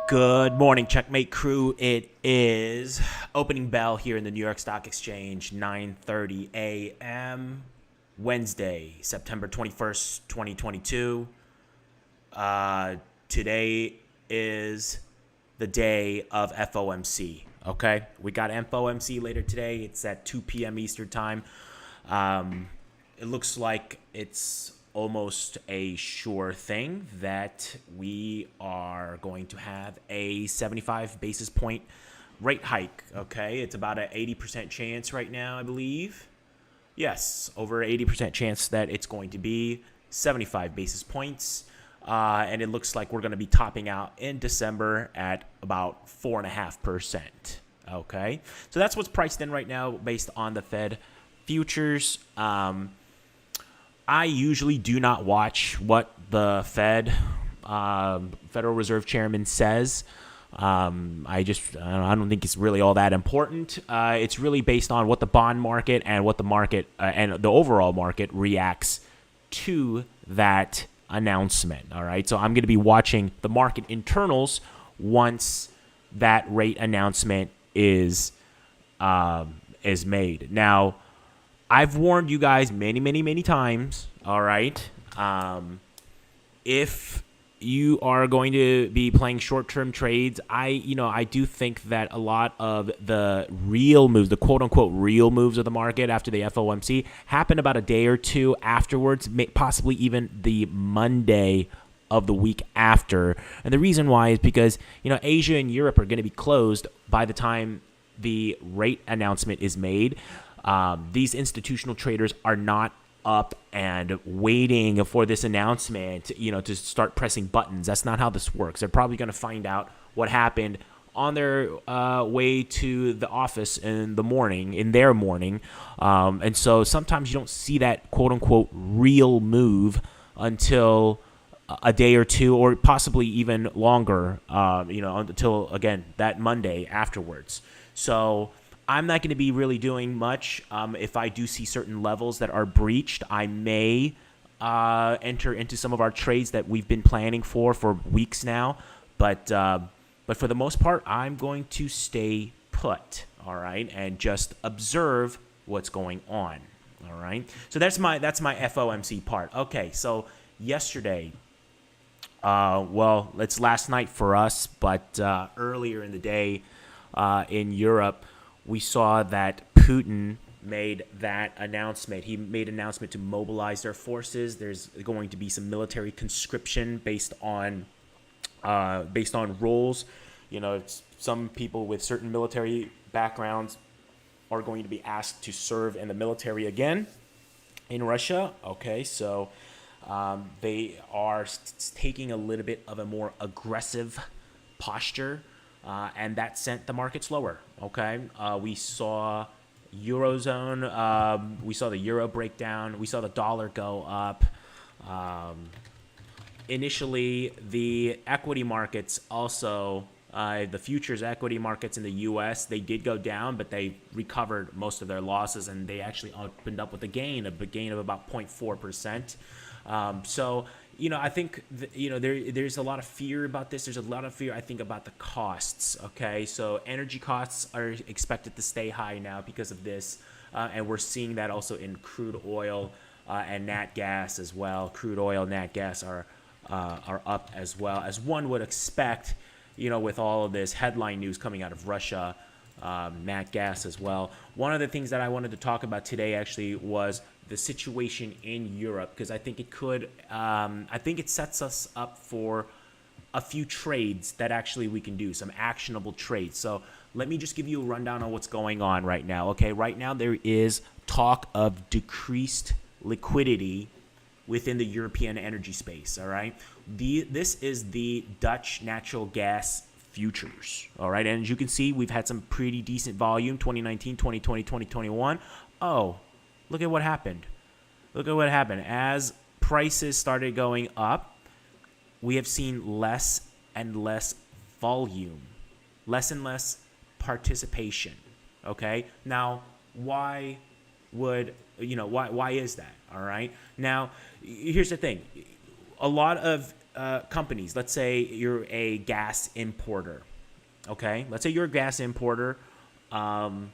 Good morning, Checkmate crew. It is opening bell here in the New York Stock Exchange, 9:30 a.m. Wednesday, September 21st, 2022. Today is the day of FOMC, okay? We got FOMC later today. It's at 2 p.m. Eastern time. It looks like it's almost a sure thing that we are going to have a 75 basis point rate hike, okay? It's about an 80% chance right now, I believe. Yes, over 80% chance that it's going to be 75 basis points. And it looks like we're going to be topping out in December at about 4.5%, okay? So that's what's priced in right now based on the Fed futures. I usually do not watch what the Federal Reserve Chairman says. I don't think it's really all that important. It's really based on what the bond market and what the market and the overall market reacts to that announcement. All right, so I'm going to be watching the market internals once that rate announcement is made. Now, I've warned you guys many times, all right? If you are going to be playing short-term trades, I do think that a lot of the real moves, the quote-unquote real moves of the market after the FOMC happen about a day or two afterwards, possibly even the Monday of the week after. And the reason why is because, Asia and Europe are going to be closed by the time the rate announcement is made. These institutional traders are not up and waiting for this announcement, to start pressing buttons. That's not how this works. They're probably going to find out what happened on their way to the office in their morning. And so sometimes you don't see that quote unquote real move until a day or two, or possibly even longer, until, again, that Monday afterwards. So I'm not going to be really doing much. If I do see certain levels that are breached, I may enter into some of our trades that we've been planning for weeks now. But for the most part, I'm going to stay put, all right, and just observe what's going on, all right. So that's my FOMC part. Okay, so yesterday, it's last night for us, but earlier in the day in Europe, we saw that Putin made that announcement. He made an announcement to mobilize their forces. There's going to be some military conscription based on roles. Some people with certain military backgrounds are going to be asked to serve in the military again in Russia. Okay, so they are taking a little bit of a more aggressive posture. And that sent the markets lower, okay? We saw Eurozone. We saw the euro break down. We saw the dollar go up. Initially, the equity markets also, the futures equity markets in the U.S., they did go down, but they recovered most of their losses, and they actually opened up with a gain of about 0.4%. So, I think, there's a lot of fear about this. There's a lot of fear, I think, about the costs, okay? So energy costs are expected to stay high now because of this, and we're seeing that also in crude oil and nat gas as well. Crude oil, nat gas are up as well, as one would expect, with all of this headline news coming out of Russia, nat gas as well. One of the things that I wanted to talk about today actually was the situation in Europe, because I think it sets us up for a few trades that actually we can do, some actionable trades. So let me just give you a rundown on what's going on right now. Okay, right now there is talk of decreased liquidity within the European energy space, all right? This is the Dutch natural gas futures, all right? And as you can see, we've had some pretty decent volume, 2019, 2020, 2021. Oh, look at what happened. Look at what happened. As prices started going up, we have seen less and less volume, less and less participation, okay? Now, why is that, all right? Now, here's the thing. A lot of companies. Let's say you're a gas importer. Okay, let's say you're a gas importer, and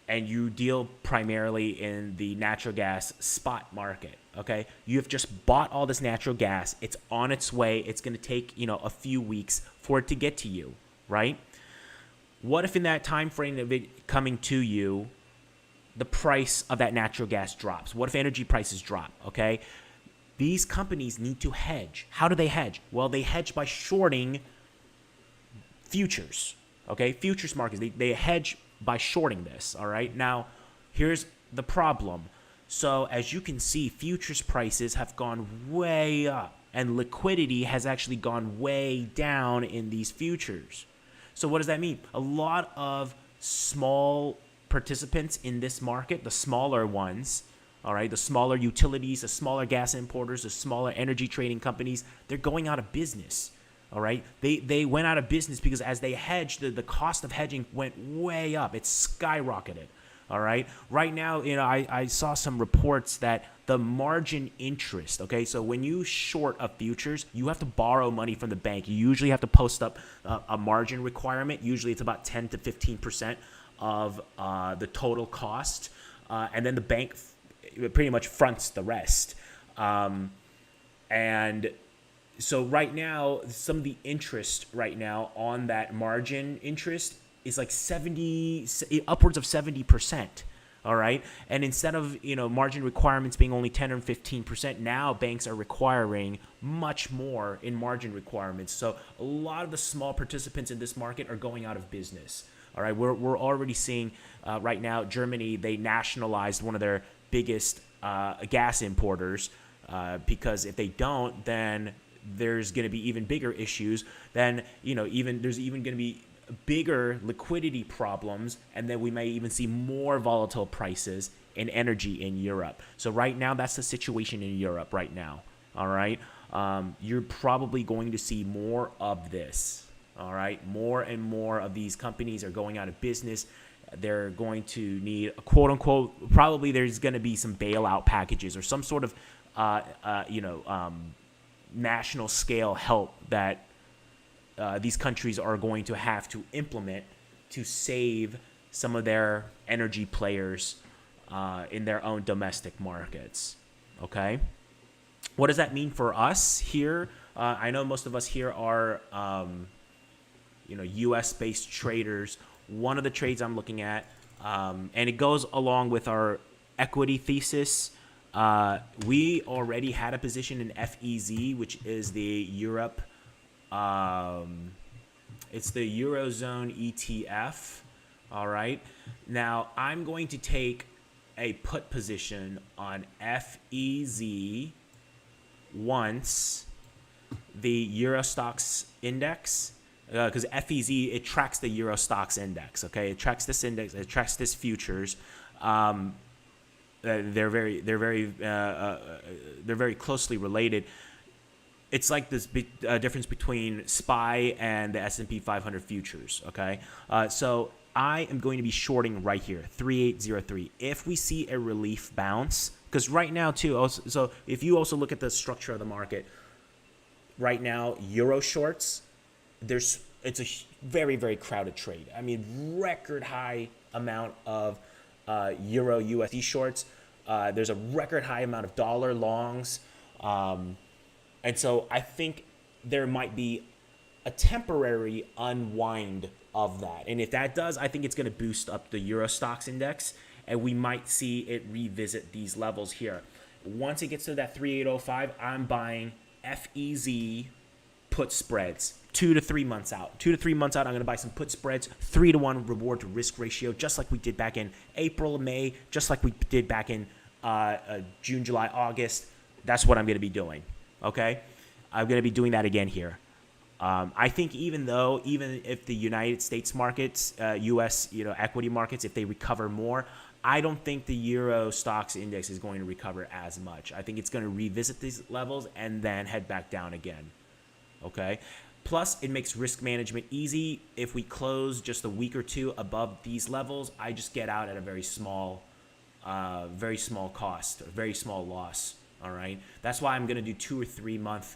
you deal primarily in the natural gas spot market. Okay, you have just bought all this natural gas. It's on its way. It's going to take a few weeks for it to get to you, right? What if in that time frame of it coming to you, the price of that natural gas drops? What if energy prices drop? Okay, these companies need to hedge. How do they hedge? Well, they hedge by shorting futures. Okay, futures markets. They hedge by shorting this. All right. Now, here's the problem. So as you can see, futures prices have gone way up, and liquidity has actually gone way down in these futures. So what does that mean? A lot of small participants in this market, the smaller ones, all right, the smaller utilities, the smaller gas importers, the smaller energy trading companies, they're going out of business. All right, they went out of business because as they hedged, the cost of hedging went way up. It skyrocketed. All right, right now, I saw some reports that the margin interest. Okay, so when you short a futures, you have to borrow money from the bank. You usually have to post up a margin requirement. Usually, it's about 10 to 15% of the total cost, and then the bank pretty much fronts the rest. And so right now, some of the interest right now on that margin interest is like upwards of 70%. All right. And instead of, margin requirements being only 10 or 15%, now banks are requiring much more in margin requirements. So a lot of the small participants in this market are going out of business. All right. We're already seeing right now, Germany, they nationalized one of their biggest gas importers because if they don't, then there's going to be even bigger issues. Then, there's even going to be bigger liquidity problems, and then we may even see more volatile prices in energy in Europe. So right now, that's the situation in Europe right now. All right. You're probably going to see more of this. All right. More and more of these companies are going out of business. They're going to need a quote unquote, probably there's going to be some bailout packages or some sort of, national scale help that these countries are going to have to implement to save some of their energy players in their own domestic markets. Okay. What does that mean for us here? I know most of us here are, U.S. based traders. One of the trades I'm looking at, and it goes along with our equity thesis. We already had a position in FEZ, which is the Europe. It's the Eurozone ETF. All right. Now I'm going to take a put position on FEZ once the Euro Stoxx index, because FEZ, it tracks the Euro Stoxx index. Okay, it tracks this index. It tracks this futures. They're very closely related. It's like this big difference between SPY and the S&P 500 futures. Okay, so I am going to be shorting right here, 3803. If we see a relief bounce, because right now too, also, so if you also look at the structure of the market, right now Euro shorts, it's a very, very crowded trade. I mean, record high amount of Euro USD shorts. There's a record high amount of dollar longs. And so I think there might be a temporary unwind of that. And if that does, I think it's going to boost up the Euro Stoxx index, and we might see it revisit these levels here. Once it gets to that 3805, I'm buying FEZ put spreads 2 to 3 months out. 2 to 3 months out, I'm going to buy some put spreads, 3-to-1 reward to risk ratio, just like we did back in April, May, just like we did back in June, July, August. That's what I'm going to be doing. Okay, I'm going to be doing that again here. I think even if the United States markets, U.S. equity markets, if they recover more, I don't think the Euro Stoxx index is going to recover as much. I think it's going to revisit these levels and then head back down again. Okay. Plus, it makes risk management easy. If we close just a week or two above these levels, I just get out at a very small cost, a very small loss. All right. That's why I'm going to do 2 or 3 month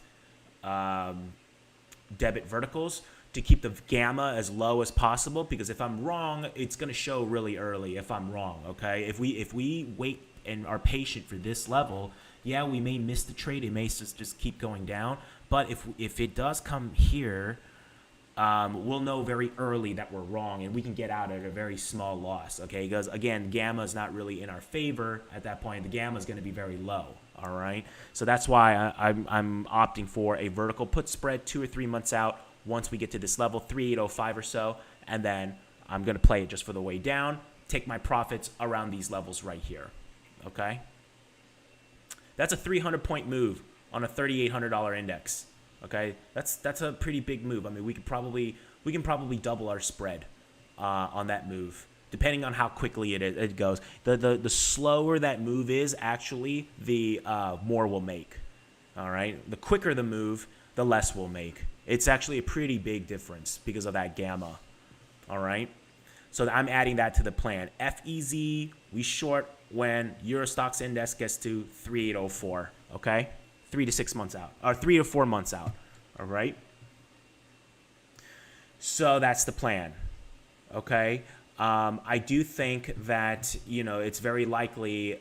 debit verticals to keep the gamma as low as possible, because if I'm wrong, it's going to show really early if I'm wrong, okay? If we wait and are patient for this level, yeah, we may miss the trade. It may just keep going down. But if it does come here, we'll know very early that we're wrong, and we can get out at a very small loss, okay? Because, again, gamma is not really in our favor at that point. The gamma is going to be very low, all right? So that's why I'm opting for a vertical put spread 2 or 3 months out once we get to this level, 3805 or so, and then I'm going to play it just for the way down, take my profits around these levels right here, okay? That's a 300-point move on a $3,800 index. Okay, that's a pretty big move. I mean, we can probably double our spread on that move, depending on how quickly it goes. The slower that move is, actually, the more we'll make. All right, the quicker the move, the less we'll make. It's actually a pretty big difference because of that gamma. All right, so I'm adding that to the plan. FEZ, we short when Euro Stoxx index gets to 3804. Okay. 3 to 6 months out, or 3 to 4 months out, all right? So that's the plan, okay? I do think that, it's very likely,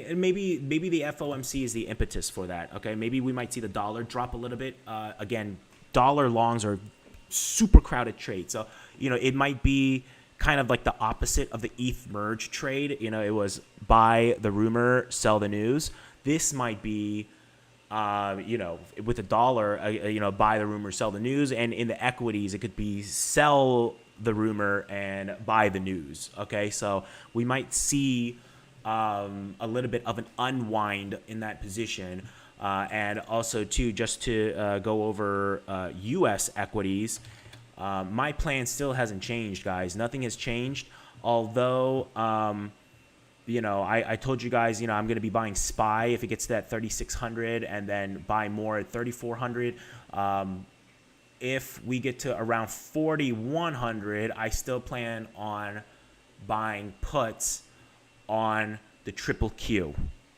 and maybe the FOMC is the impetus for that, okay? Maybe we might see the dollar drop a little bit. Again, dollar longs are super crowded trade, so, it might be kind of like the opposite of the ETH merge trade. It was buy the rumor, sell the news. This might be with the dollar, buy the rumor, sell the news. And in the equities, it could be sell the rumor and buy the news. Okay, so we might see a little bit of an unwind in that position. And also, too, just to go over U.S. equities, my plan still hasn't changed, guys. Nothing has changed, although... I told you guys, I'm going to be buying SPY if it gets to that 3,600 and then buy more at 3,400. If we get to around 4,100, I still plan on buying puts on the triple Q.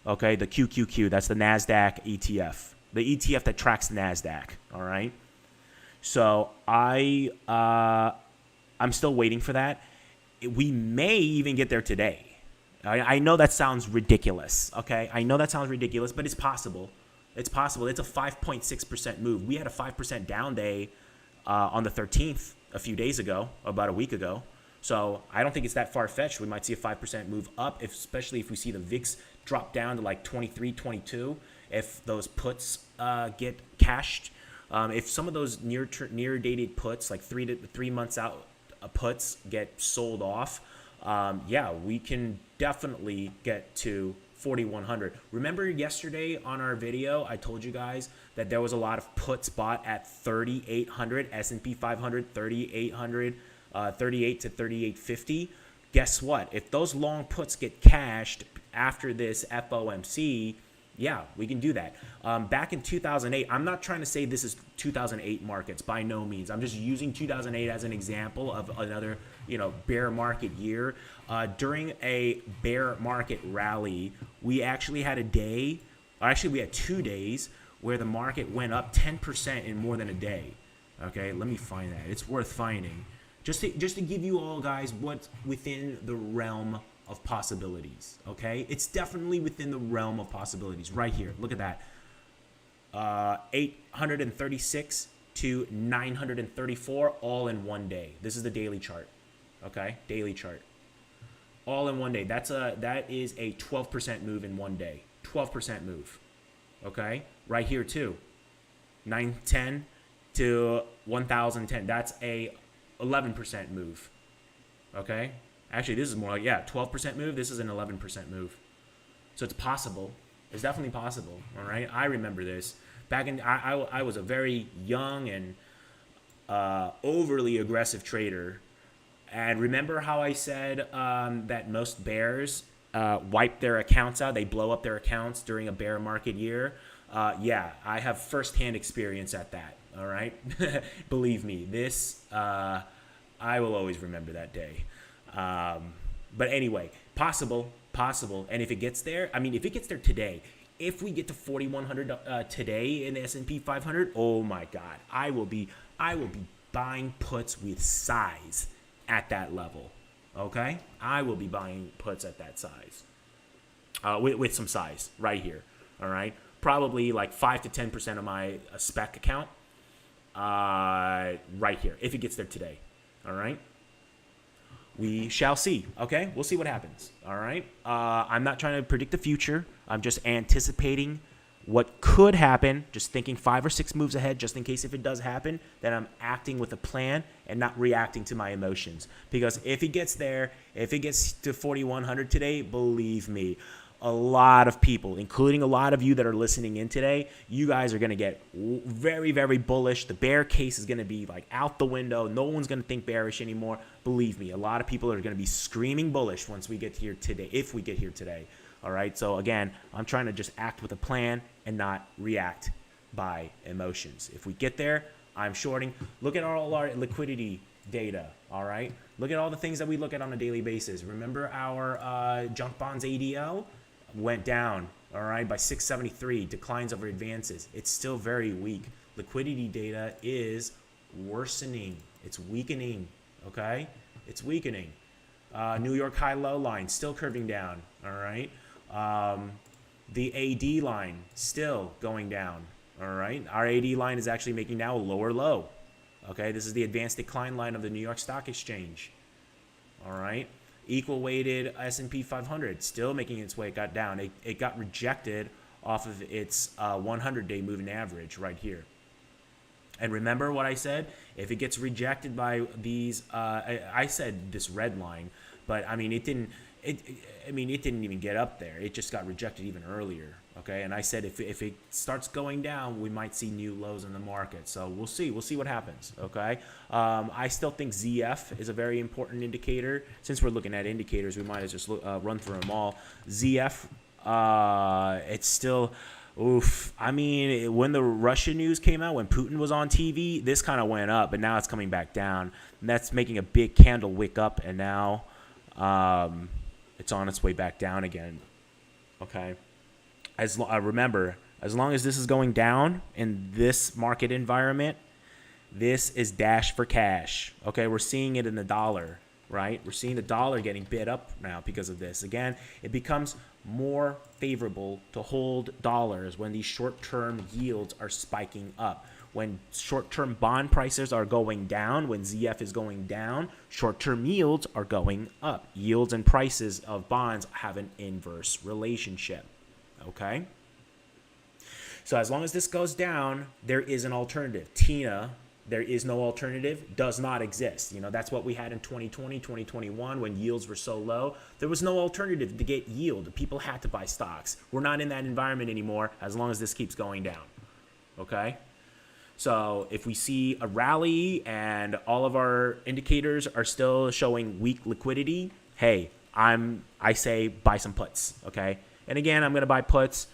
Okay, the QQQ, that's the NASDAQ ETF. The ETF that tracks NASDAQ, all right? So I'm still waiting for that. We may even get there today. I know that sounds ridiculous, okay? I know that sounds ridiculous, but it's possible. It's possible. It's a 5.6% move. We had a 5% down day on the 13th a few days ago, about a week ago. So I don't think it's that far-fetched. We might see a 5% move up, especially if we see the VIX drop down to like 23, 22, if those puts get cashed. If some of those near-dated puts, like 3 months out puts, get sold off, we can definitely get to 4,100. Remember yesterday on our video, I told you guys that there was a lot of puts bought at 3,800, S&P 500, 3,800, 38 to 3,850. Guess what? If those long puts get cashed after this FOMC, we can do that. Back in 2008, I'm not trying to say this is 2008 markets, by no means. I'm just using 2008 as an example of another, bear market year. During a bear market rally, we actually had we had 2 days where the market went up 10% in more than a day. Okay, let me find that. It's worth finding. Just to give you all guys what's within the realm of possibilities, okay? It's definitely within the realm of possibilities right here. Look at that. 836 to 934 all in one day. This is the daily chart, okay? Daily chart. All in one day. That is a 12% move in one day. 12% move, okay? Right here too. 910 to 1010. That's a 11% move, okay? Actually, this is more like, 12% move. This is an 11% move. So it's possible. It's definitely possible, all right? I remember this. Back in, I was a very young and overly aggressive trader. And remember how I said that most bears wipe their accounts out? They blow up their accounts during a bear market year? I have firsthand experience at that, all right? Believe me, I will always remember that day. But anyway, possible. And if it gets there, if it gets there today, If we get to 4,100 today in the S&P 500, oh my God, I will be buying puts with size at that level. Okay, I will be buying puts at that size, with some size right here. All right, probably like 5 to 10% of my spec account, right here, if it gets there today. All right. We shall see. Okay, we'll see what happens. All right. I'm not trying to predict the future. I'm just anticipating what could happen. Just thinking 5 or 6 moves ahead, just in case if it does happen, then I'm acting with a plan and not reacting to my emotions. Because if it gets there, if it gets to 4,100 today, believe me, a lot of people, including a lot of you that are listening in today, you guys are going to get very, very bullish. The bear case is going to be like out the window. No one's going to think bearish anymore. Believe me, a lot of people are going to be screaming bullish once we get here today, if we get here today. All right. So again, I'm trying to just act with a plan and not react by emotions. If we get there, I'm shorting. Look at all our liquidity data. All right. Look at all the things that we look at on a daily basis. Remember our junk bonds ADL? Went down, all right, by 673, declines over advances. It's still very weak. Liquidity data is worsening. It's weakening, okay? It's weakening. New York high-low line still curving down, all right? The AD line still going down, all right? Our AD line is actually making now a lower low, okay? This is the advanced decline line of the New York Stock Exchange, all right? Equal weighted S&P 500 still making its way. It got down. It got rejected off of its 100-day moving average right here. And remember what I said? If it gets rejected by these, I said this red line, but I mean it didn't. It didn't even get up there. It just got rejected even earlier. Okay, and I said if it starts going down, we might see new lows in the market. So we'll see. We'll see what happens. Okay, I still think ZF is a very important indicator. Since we're looking at indicators, we might as well just run through them all. ZF, it's still, oof. I mean, when the Russia news came out, when Putin was on TV, this kind of went up, but now it's coming back down. And that's making a big candle wick up, and now it's on its way back down again. Okay. Remember, as long as this is going down in this market environment, this is dash for cash. Okay, we're seeing it in the dollar, right? We're seeing the dollar getting bid up now because of this. Again, it becomes more favorable to hold dollars when these short-term yields are spiking up. When short-term bond prices are going down, when ZF is going down, short-term yields are going up. Yields and prices of bonds have an inverse relationship. Okay, so as long as this goes down, there is an alternative. Tina, there is no alternative, does not exist. You know, that's what we had in 2020, 2021 when yields were so low. There was no alternative to get yield. People had to buy stocks. We're not in that environment anymore as long as this keeps going down. Okay, so if we see a rally and all of our indicators are still showing weak liquidity, hey, I say buy some puts. Okay. And again, I'm going to buy puts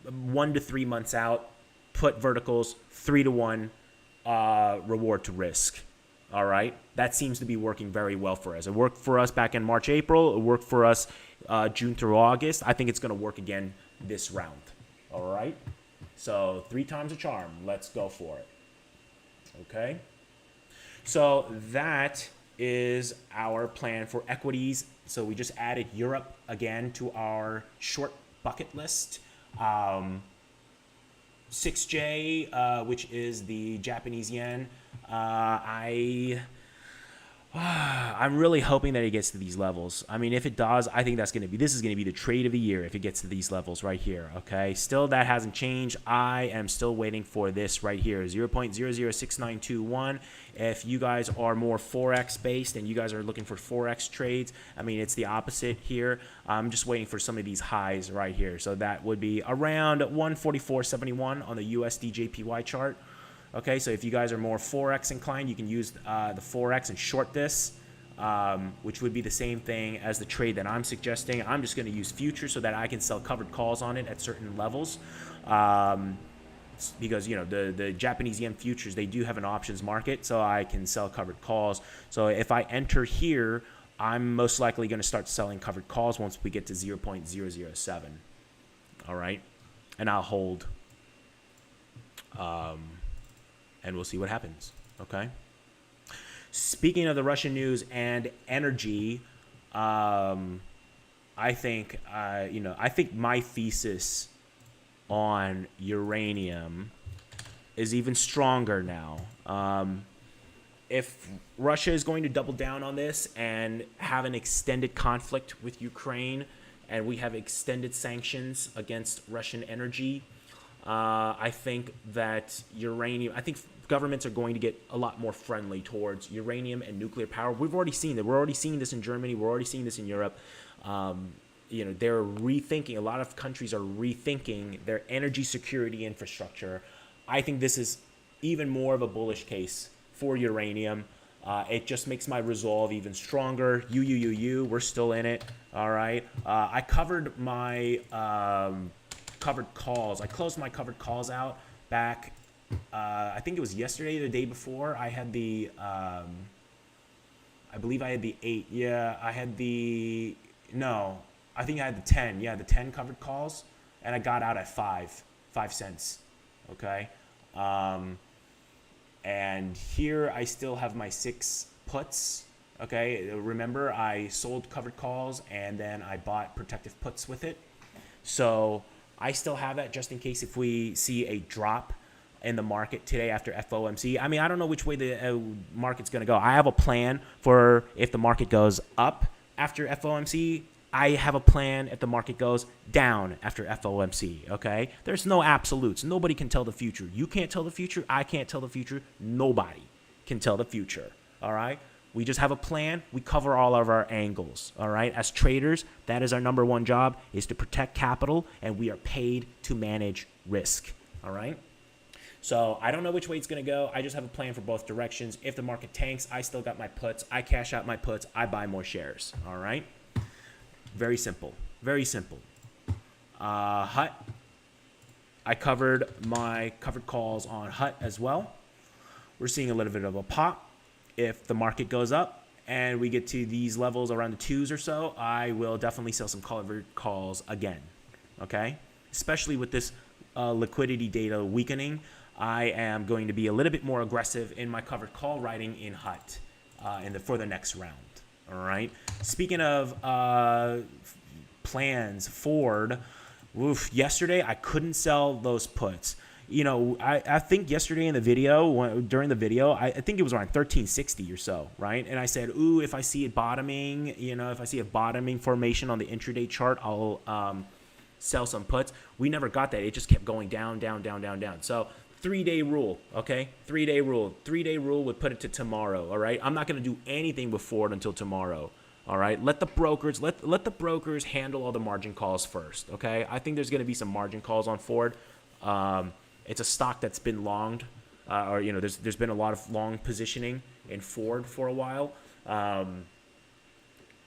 1 to 3 months out, put verticals 3 to 1, reward to risk. All right. That seems to be working very well for us. It worked for us back in March, April. It worked for us June through August. I think it's going to work again this round. All right. So 3 times a charm. Let's go for it. Okay. So that is our plan for equities. So we just added Europe again to our short bucket list. 6J, which is the Japanese yen. I'm really hoping that it gets to these levels. I mean, if it does, I think this is going to be the trade of the year if it gets to these levels right here. Okay, still that hasn't changed. I am still waiting for this right here, 0.006921. If you guys are more Forex based and you guys are looking for Forex trades, I mean, it's the opposite here. I'm just waiting for some of these highs right here. So that would be around 144.71 on the USD JPY chart. Okay, so if you guys are more Forex inclined, you can use the Forex and short this, which would be the same thing as the trade that I'm suggesting. I'm just going to use futures so that I can sell covered calls on it at certain levels. Because, you know, the Japanese yen futures, they do have an options market, so I can sell covered calls. So if I enter here, I'm most likely going to start selling covered calls once we get to 0.007. All right. and I'll hold. And we'll see what happens. Okay. Speaking of the Russian news and energy, I think I think my thesis on uranium is even stronger now. If Russia is going to double down on this and have an extended conflict with Ukraine, and we have extended sanctions against Russian energy, I think that uranium, I think governments are going to get a lot more friendly towards uranium and nuclear power. We've already seen that. We're already seeing this in Germany. We're already seeing this in Europe. They're rethinking, a lot of countries are rethinking their energy security infrastructure. I think this is even more of a bullish case for uranium. It just makes my resolve even stronger. UUUU, we're still in it. All right. I covered my covered calls. I closed my covered calls out back. I think it was yesterday or the day before. I had the, I believe I had the 8. Yeah, I had the, no, I think I had the 10. Yeah, the 10 covered calls. And I got out at 5 cents. Okay. And here I still have my 6 puts. Okay. Remember, I sold covered calls and then I bought protective puts with it. So I still have that just in case if we see a drop in the market today after FOMC. I mean, I don't know which way the market's going to go. I have a plan for if the market goes up after FOMC. I have a plan if the market goes down after FOMC, okay? There's no absolutes. Nobody can tell the future. You can't tell the future. I can't tell the future. Nobody can tell the future, all right? We just have a plan. We cover all of our angles, all right? As traders, that is our number one job, is to protect capital, and we are paid to manage risk, all right? So I don't know which way it's going to go. I just have a plan for both directions. If the market tanks, I still got my puts. I cash out my puts. I buy more shares, all right? Very simple. Very simple. HUT. I covered my covered calls on HUT as well. We're seeing a little bit of a pop. If the market goes up and we get to these levels around the 2s or so, I will definitely sell some covered calls again. Okay? Especially with this liquidity data weakening, I am going to be a little bit more aggressive in my covered call writing in HUT for the next round. All right. Speaking of plans, Ford, yesterday I couldn't sell those puts. You know, I think yesterday in the video, during the video, I think it was around 1360 or so, right? And I said, ooh, if I see it bottoming, if I see a bottoming formation on the intraday chart, I'll sell some puts. We never got that. It just kept going down, down, down, down, down. So 3-day rule, okay? 3-day rule. 3-day rule would put it to tomorrow, all right? I'm not going to do anything with Ford until tomorrow, all right? Let the brokers handle all the margin calls first, okay? I think there's going to be some margin calls on Ford. It's a stock that's been longed, there's been a lot of long positioning in Ford for a while.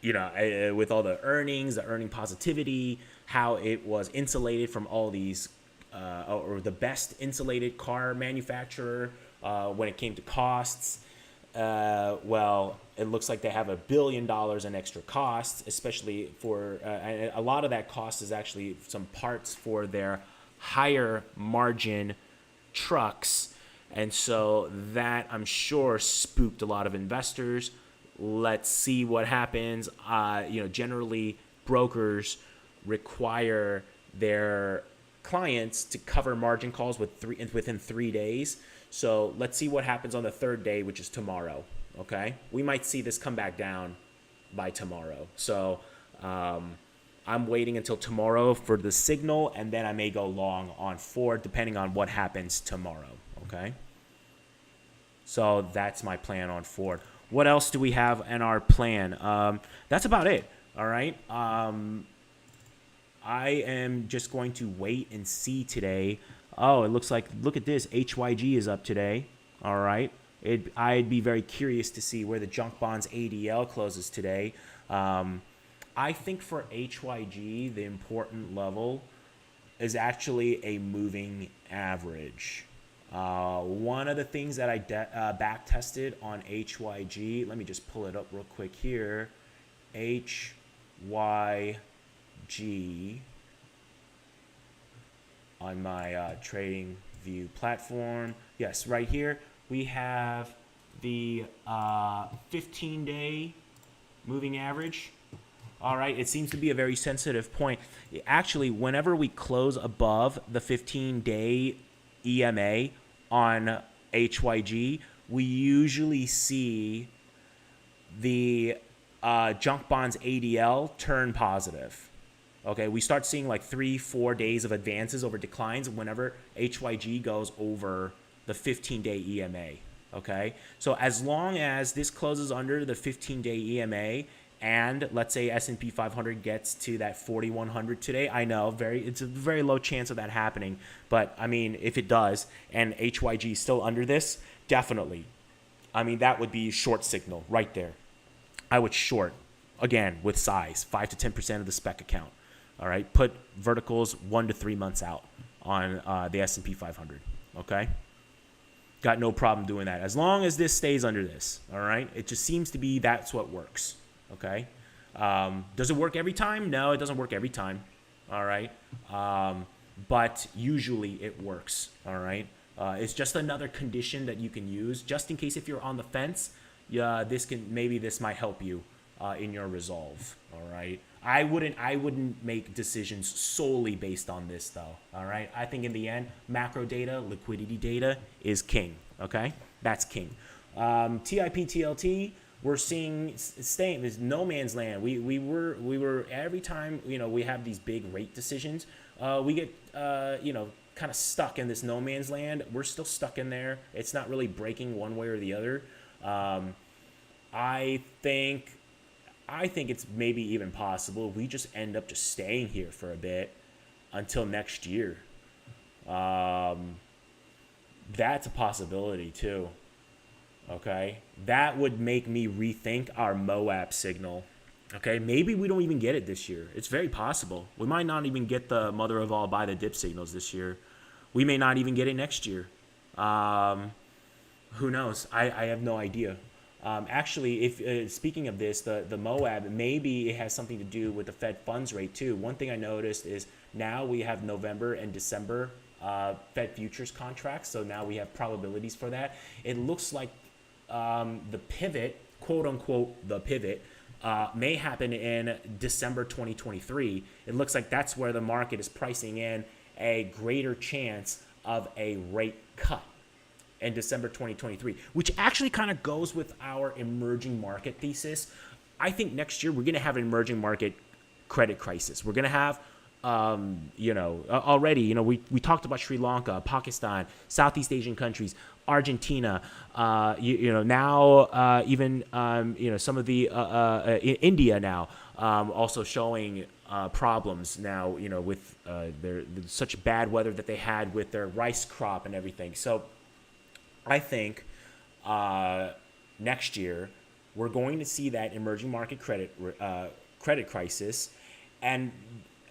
With all the earnings, the earning positivity, how it was insulated from all these, or the best insulated car manufacturer when it came to costs. Well, it looks like they have $1 billion in extra costs, especially for and a lot of that cost is actually some parts for their higher margin trucks. And so that, I'm sure, spooked a lot of investors. Let's see what happens. Generally, brokers require their clients to cover margin calls within 3 days. So let's see what happens on the 3rd day, which is tomorrow. Okay, we might see this come back down by tomorrow. So I'm waiting until tomorrow for the signal, and then I may go long on Ford, depending on what happens tomorrow. Okay, so that's my plan on Ford. What else do we have in our plan? That's about it. All right. I am just going to wait and see today. Oh, it looks like, look at this. HYG is up today. All right. I'd be very curious to see where the junk bonds ADL closes today. I think for HYG, the important level is actually a moving average. One of the things that I back tested on HYG, let me just pull it up real quick here. HYG. on my trading view platform. Yes, right here we have the 15-day moving average. All right, it seems to be a very sensitive point. Actually, whenever we close above the 15-day EMA on HYG, we usually see the junk bonds ADL turn positive. Okay, we start seeing like 3-4 days of advances over declines whenever HYG goes over the 15-day EMA. Okay, so as long as this closes under the 15-day EMA, and let's say S&P 500 gets to that 4,100 today, I know it's a very low chance of that happening, but I mean, if it does, and HYG is still under this, definitely. I mean, that would be short signal right there. I would short, again, with size, 5 to 10% of the spec account. All right, put verticals 1 to 3 months out on the S&P 500. Okay, got no problem doing that as long as this stays under this. All right, it just seems to be that's what works. Okay, does it work every time? No, it doesn't work every time. All right, but usually it works. All right, it's just another condition that you can use just in case if you're on the fence. Yeah, this might help you in your resolve. All right, I wouldn't make decisions solely based on this though. All right, I think in the end, macro data, liquidity data is king. Okay, that's king. TIP TLT. We're seeing staying this no man's land. We were every time we have these big rate decisions, we get kind of stuck in this no man's land. We're still stuck in there. It's not really breaking one way or the other. I think it's maybe even possible we just end up just staying here for a bit until next year. That's a possibility too. Okay, that would make me rethink our MOAB signal. Okay, maybe we don't even get it this year. It's very possible. We might not even get the mother of all buy the dip signals this year. We may not even get it next year. Who knows? I have no idea. Actually, if speaking of this, the MOAB, maybe it has something to do with the Fed funds rate too. One thing I noticed is now we have November and December Fed futures contracts. So now we have probabilities for that. It looks like the pivot, quote unquote, the pivot, may happen in December 2023. It looks like that's where the market is pricing in a greater chance of a rate cut in December 2023, which actually kind of goes with our emerging market thesis. I think next year we're going to have an emerging market credit crisis. We're going to have already, we talked about Sri Lanka, Pakistan, Southeast Asian countries, Argentina, now even, some of the India now also showing problems now, with their such bad weather that they had with their rice crop and everything. So I think next year we're going to see that emerging market credit crisis, and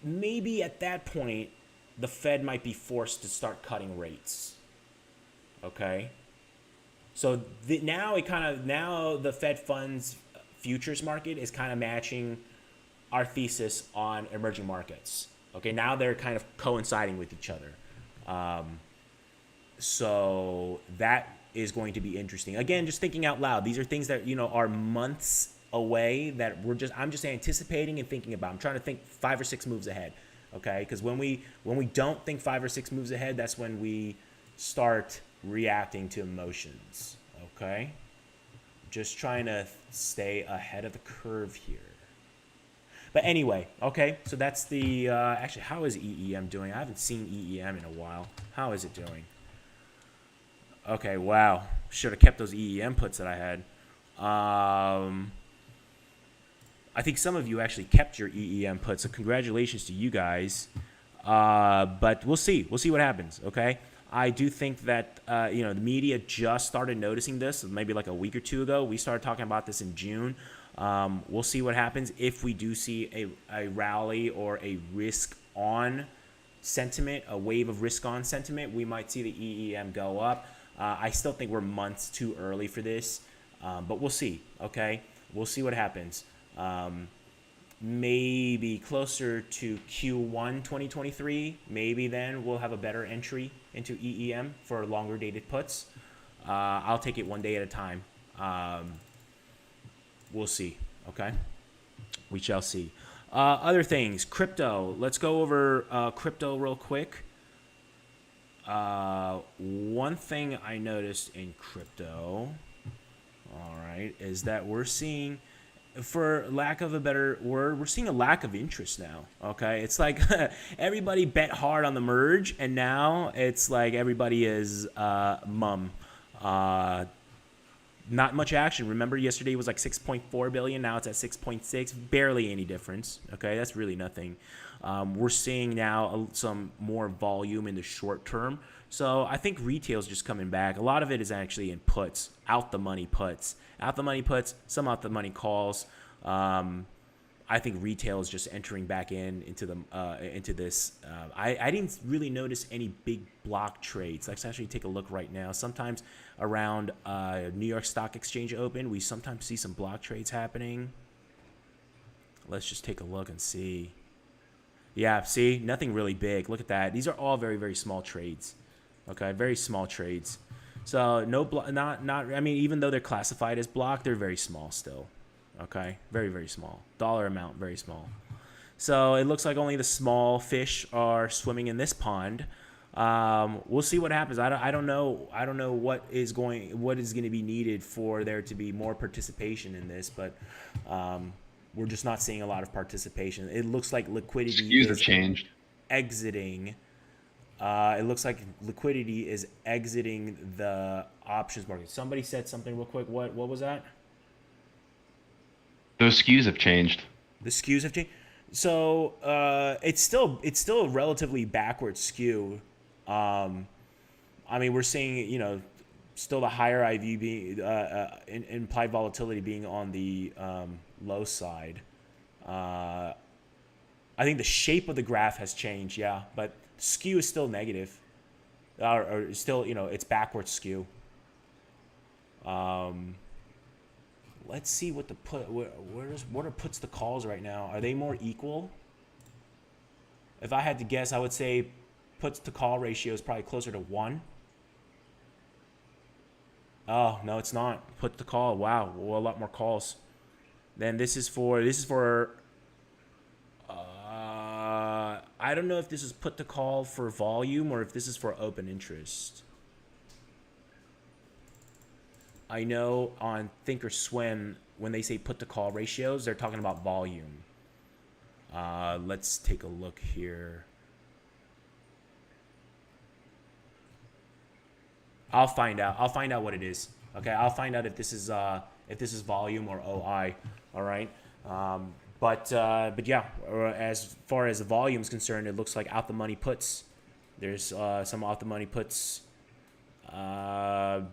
maybe at that point, the Fed might be forced to start cutting rates. Okay, so now the Fed funds futures market is kind of matching our thesis on emerging markets. Okay, now they're kind of coinciding with each other. So that is going to be interesting. Again, just thinking out loud. These are things that are months away that I'm just anticipating and thinking about. I'm trying to think 5 or 6 moves ahead. Okay, because when we don't think 5 or 6 moves ahead, that's when we start reacting to emotions. Okay, just trying to stay ahead of the curve here. But anyway, okay, so that's the actually, how is EEM doing? I haven't seen EEM in a while. How is it doing? Okay, wow, should have kept those EEM puts that I had. I think some of you actually kept your EEM puts, so congratulations to you guys. But we'll see what happens. Okay, I do think that the media just started noticing this maybe like a week or 2 ago. We started talking about this in June. We'll see what happens if we do see a rally or a risk on sentiment, a wave of risk on sentiment. We might see the EEM go up. I still think we're months too early for this, but we'll see. Okay, we'll see what happens. maybe closer to Q1 2023. Maybe then we'll have a better entry into EEM for longer dated puts. I'll take it one day at a time. We'll see. Okay, we shall see. Other things, crypto. Let's go over crypto real quick. One thing I noticed in crypto, all right, is that we're seeing, for lack of a better word, we're seeing a lack of interest now. Okay, it's like everybody bet hard on the merge, and now it's like everybody is mum. Not much action. Remember, yesterday was like 6.4 billion. Now it's at 6.6. Barely any difference. Okay, that's really nothing. We're seeing now some more volume in the short term. So I think retail is just coming back. A lot of it is actually in puts, out the money puts, some out the money calls. I think retail is just entering back into this. I didn't really notice any big block trades. Let's actually take a look right now. Sometimes around New York Stock Exchange open, we sometimes see some block trades happening. Let's just take a look and see. Yeah, see, nothing really big. Look at that. These are all very, very small trades. Okay, very small trades. So no block, not. I mean, even though they're classified as block, they're very small still. Okay, very, very small. Dollar amount, very small. So it looks like only the small fish are swimming in this pond. We'll see what happens. I don't know what is going to be needed for there to be more participation in this, but we're just not seeing a lot of participation. It looks like liquidity is changed. Exiting. It looks like liquidity is exiting the options market. Somebody said something real quick. What was that? Those SPXEWs have changed. The SPXEWs have changed. So it's still a relatively backward skew. I mean, we're seeing, still the higher IV being implied volatility being on the low side. I think the shape of the graph has changed, yeah, but skew is still negative, or still, it's backward skew. Let's see what the what are puts to calls right now? Are they more equal? If I had to guess, I would say puts to call ratio is probably closer to 1. Oh, no, it's not. Put to call. Wow, well, a lot more calls. Then this is for I don't know if this is put to call for volume or if this is for open interest. I know on Thinkorswim, when they say put to call ratios, they're talking about volume. Let's take a look here. I'll find out. I'll find out what it is. Okay, I'll find out if this is volume or OI. All right. But yeah, as far as the volume is concerned, it looks like out the money puts. There's some out the money puts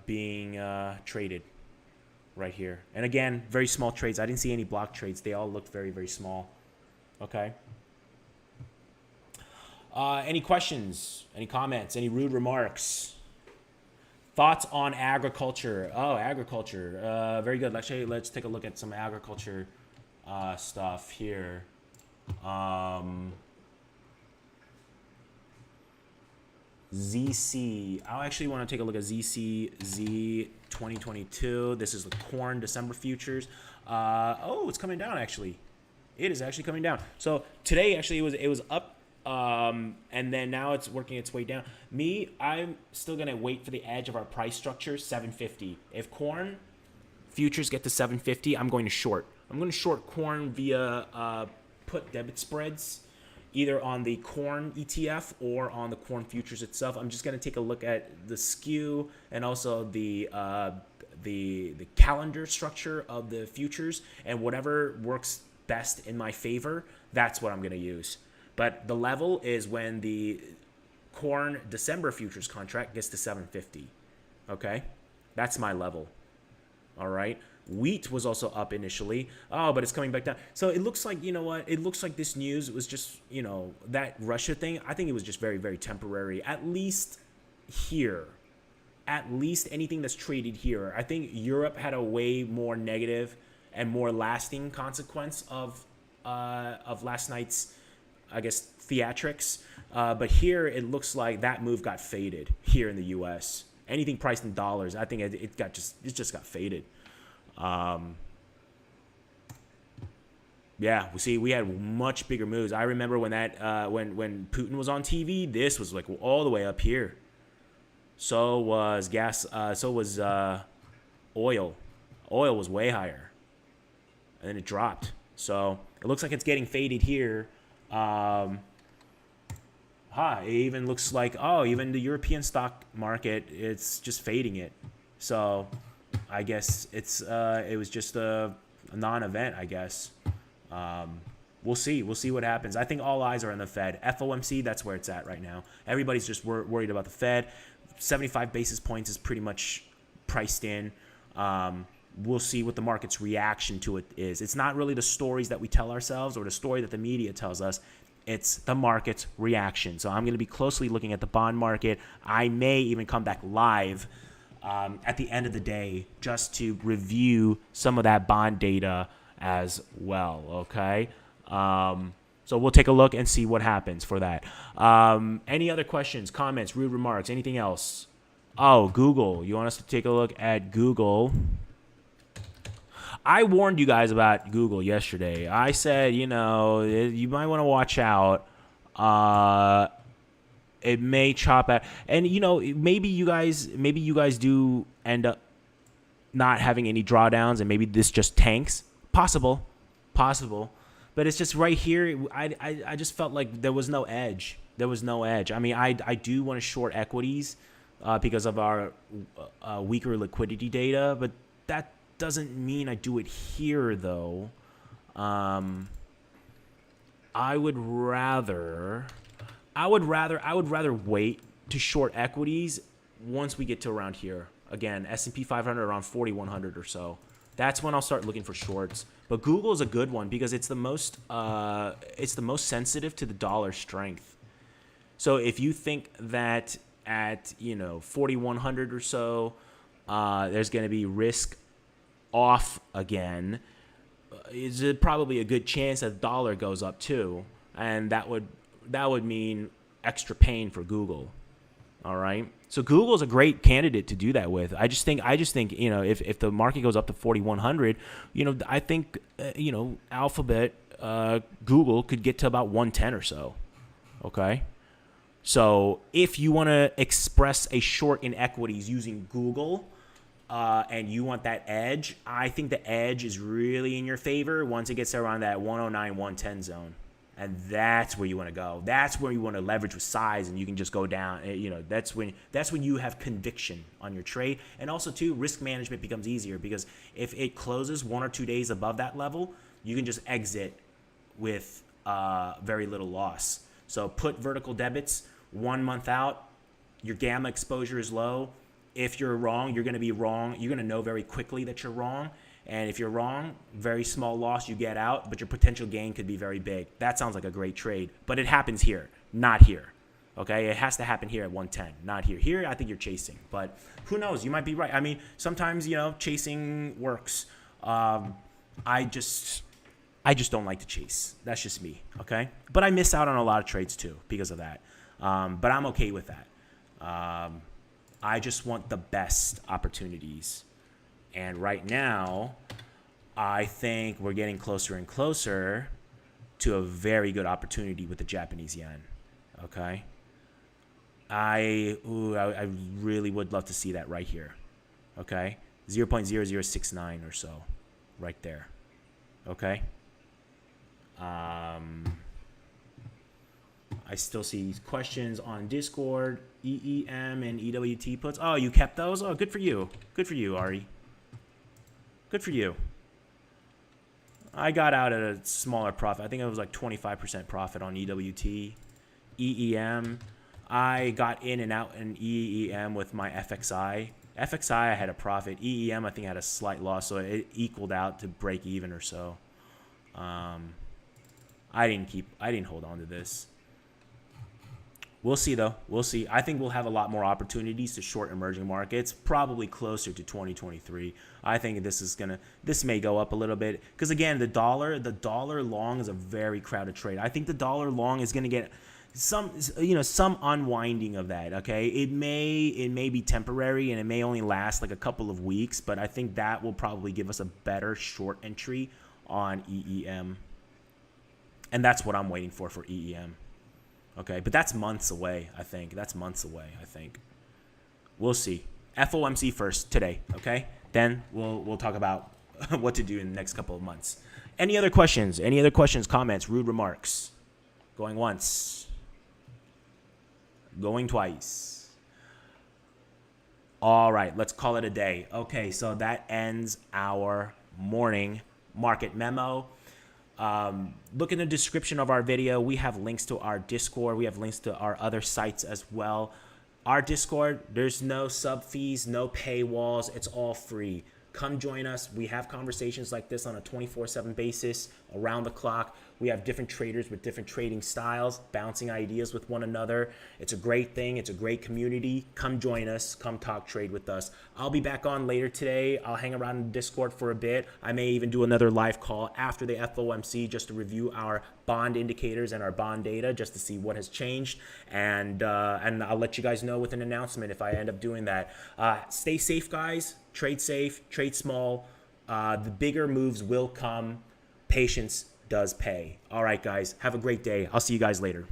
being traded right here. And again, very small trades. I didn't see any block trades. They all looked very, very small. Okay. Any questions? Any comments? Any rude remarks? Thoughts on agriculture? Oh, agriculture. Very good. Let's take a look at some agriculture stuff here. ZC. I actually want to take a look at ZCZ 2022. This is the corn December futures. Oh, it's coming down actually. It is actually coming down. So today actually it was up. And then now it's working its way down. I'm still gonna wait for the edge of our price structure, 750. If corn futures get to 750, I'm going to short. I'm going to short corn via put debit spreads, either on the corn ETF or on the corn futures itself. I'm just gonna take a look at the skew and also the calendar structure of the futures, and whatever works best in my favor, that's what I'm gonna use. But the level is when the corn December futures contract gets to 750. Okay? That's my level. All right? Wheat was also up initially. Oh, but it's coming back down. So it looks like, it looks like this news was just, that Russia thing, I think it was just very, very temporary. At least here. At least anything that's traded here. I think Europe had a way more negative and more lasting consequence of of last night's, I guess, theatrics. But here it looks like that move got faded here in the U.S. Anything priced in dollars, I think it just got faded. Yeah, we had much bigger moves. I remember when that when Putin was on TV, this was like all the way up here. So was gas. So was oil. Oil was way higher, and then it dropped. So it looks like it's getting faded here. It even looks like even the European stock market, it's just fading it. So I guess it was just a non-event, I guess. We'll see what happens. I think all eyes are on the Fed. FOMC, that's where it's at right now. Everybody's just worried about the Fed. 75 basis points is pretty much priced in. We'll see what the market's reaction to it is. It's not really the stories that we tell ourselves or the story that the media tells us. It's the market's reaction. So I'm going to be closely looking at the bond market. I may even come back live at the end of the day just to review some of that bond data as well, okay? So we'll take a look and see what happens for that. Any other questions, comments, rude remarks, anything else? Oh, Google. You want us to take a look at Google? I warned you guys about Google yesterday. I said, you might want to watch out. It may chop out. And, maybe you guys do end up not having any drawdowns and maybe this just tanks. Possible. But it's just right here. I just felt like there was no edge. I mean, I do want to short equities because of our weaker liquidity data, but that doesn't mean I do it here, though. I would rather wait to short equities once we get to around here. Again, S&P 500 around 4,100 or so. That's when I'll start looking for shorts. But Google is a good one because it's the most sensitive to the dollar strength. So if you think that at 4,100 or so, there's going to be risk off again, is it probably a good chance that the dollar goes up too, and that would mean extra pain for Google. All right. So Google's a great candidate to do that with. I just think if the market goes up to 4,100, I think Alphabet, Google could get to about 110 or so. Okay. So if you want to express a short in equities using Google, and you want that edge, I think the edge is really in your favor once it gets around that 109, 110 zone. And that's where you want to go. That's where you want to leverage with size, and you can just go down. That's when you have conviction on your trade. And also, too, risk management becomes easier because if it closes 1 or 2 days above that level, you can just exit with very little loss. So put vertical debits 1 month out. Your gamma exposure is low. If you're wrong, you're going to be wrong. You're going to know very quickly that you're wrong. And if you're wrong, very small loss, you get out, but your potential gain could be very big. That sounds like a great trade, but it happens here, not here. Okay, it has to happen here at 110, not here. Here, I think you're chasing, but who knows? You might be right. I mean, sometimes chasing works. I just don't like to chase. That's just me. Okay, but I miss out on a lot of trades too because of that. But I'm okay with that. I just want the best opportunities. And right now, I think we're getting closer and closer to a very good opportunity with the Japanese yen. Okay? I really would love to see that right here. Okay? 0.0069 or so. Right there. Okay? I still see questions on Discord. EEM and EWT puts. Oh, you kept those? Oh, good for you. Good for you, Ari. Good for you. I got out at a smaller profit. I think it was like 25% profit on EWT. EEM. I got in and out in EEM with my FXI. FXI, I had a profit. EEM, I think I had a slight loss, so it equaled out to break even or so. I didn't hold on to this. We'll see, though. We'll see. I think we'll have a lot more opportunities to short emerging markets, probably closer to 2023. I think this may go up a little bit because, again, the dollar long is a very crowded trade. I think the dollar long is going to get some unwinding of that. Okay, it may be temporary and it may only last like a couple of weeks, but I think that will probably give us a better short entry on EEM, and that's what I'm waiting for EEM. Okay, but that's months away, I think. We'll see. FOMC first today, okay? Then we'll talk about what to do in the next couple of months. Any other questions? Comments, rude remarks? Going once. Going twice. All right, let's call it a day. Okay, so that ends our morning market memo. Look in the description of our video. We have links to our Discord. We have links to our other sites as well. Our Discord, there's no sub fees, no paywalls. It's all free. Come join us. We have conversations like this on a 24/7 basis around the clock. We have different traders with different trading styles, bouncing ideas with one another. It's a great thing. It's a great community. Come join us. Come talk trade with us. I'll be back on later today. I'll hang around in Discord for a bit. I may even do another live call after the FOMC just to review our bond indicators and our bond data just to see what has changed. And I'll let you guys know with an announcement if I end up doing that. Stay safe, guys. Trade safe. Trade small. The bigger moves will come. Patience does pay. All right, guys. Have a great day. I'll see you guys later.